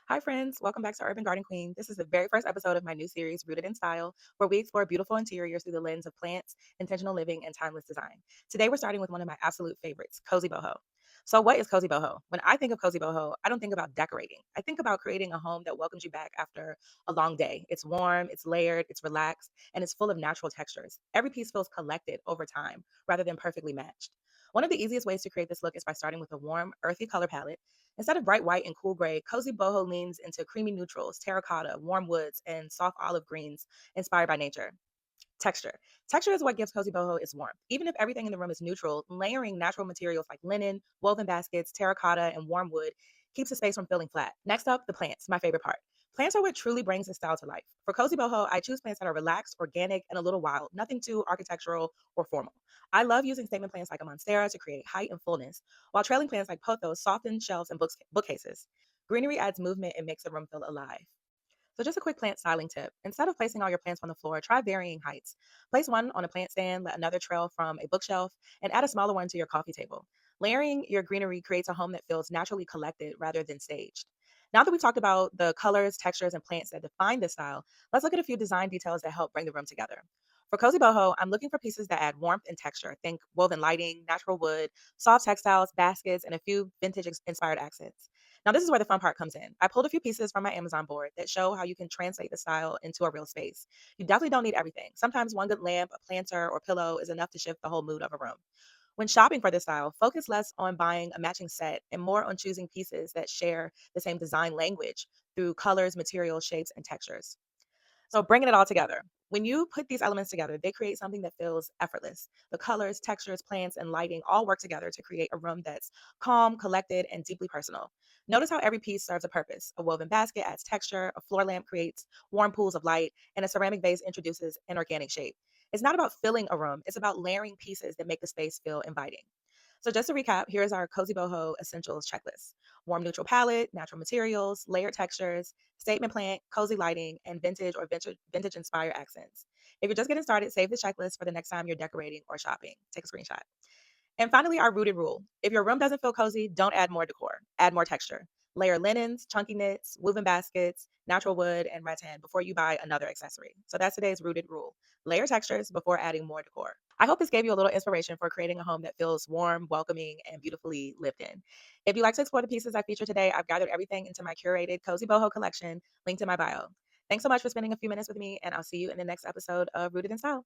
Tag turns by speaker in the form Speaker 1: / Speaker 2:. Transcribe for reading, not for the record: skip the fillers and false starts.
Speaker 1: Hi, friends. Welcome back to Urban Garden Queen. This is the very first episode of my new series, Rooted in Style, where we explore beautiful interiors through the lens of plants, intentional living, and timeless design. Today, we're starting with one of my absolute favorites, Cozy Boho. So, what is Cozy Boho? When I think of Cozy Boho, I don't think about decorating. I think about creating a home that welcomes you back after a long day. It's warm, it's layered, it's relaxed, and it's full of natural textures. Every piece feels collected over time rather than perfectly matched. One of the easiest ways to create this look is by starting with a warm, earthy color palette. Instead of bright white and cool gray, Cozy Boho leans into creamy neutrals, terracotta, warm woods, and soft olive greens inspired by nature. Texture. Texture is what gives Cozy Boho its warmth. Even if everything in the room is neutral, layering natural materials like linen, woven baskets, terracotta, and warm wood keeps the space from feeling flat. Next up, the plants, my favorite part. Plants are what truly brings the style to life. For Cozy Boho, I choose plants that are relaxed, organic, and a little wild, nothing too architectural or formal. I love using statement plants like a monstera to create height and fullness, while trailing plants like pothos soften shelves and bookcases. Greenery adds movement and makes the room feel alive. So, just a quick plant styling tip. Instead of placing all your plants on the floor, try varying heights. Place one on a plant stand, let another trail from a bookshelf, and add a smaller one to your coffee table. Layering your greenery creates a home that feels naturally collected rather than staged. Now that we've talked about the colors, textures, and plants that define this style, let's look at a few design details that help bring the room together. For Cozy Boho, I'm looking for pieces that add warmth and texture. Think woven lighting, natural wood, soft textiles, baskets, and a few vintage inspired accents. Now, this is where the fun part comes in. I pulled a few pieces from my Amazon board that show how you can translate the style into a real space. You definitely don't need everything. Sometimes one good lamp, a planter, or pillow is enough to shift the whole mood of a room. When shopping for this style, focus less on buying a matching set and more on choosing pieces that share the same design language through colors, materials, shapes, and textures. So bringing it all together. When you put these elements together, they create something that feels effortless. The colors, textures, plants, and lighting all work together to create a room that's calm, collected, and deeply personal. Notice how every piece serves a purpose. A woven basket adds texture, a floor lamp creates warm pools of light, and a ceramic vase introduces an organic shape. It's not about filling a room, it's about layering pieces that make the space feel inviting. So just to recap, here's our Cozy Boho Essentials checklist. Warm neutral palette, natural materials, layered textures, statement plant, cozy lighting, and vintage inspired accents. If you're just getting started, save the checklist for the next time you're decorating or shopping. Take a screenshot. And finally, our rooted rule. If your room doesn't feel cozy, don't add more decor. Add more texture. Layer linens, chunky knits, woven baskets, natural wood, and rattan before you buy another accessory. So that's today's rooted rule. Layer textures before adding more decor. I hope this gave you a little inspiration for creating a home that feels warm, welcoming, and beautifully lived in. If you'd like to explore the pieces I featured today, I've gathered everything into my curated Cozy Boho collection, linked in my bio. Thanks so much for spending a few minutes with me, and I'll see you in the next episode of Rooted in Style.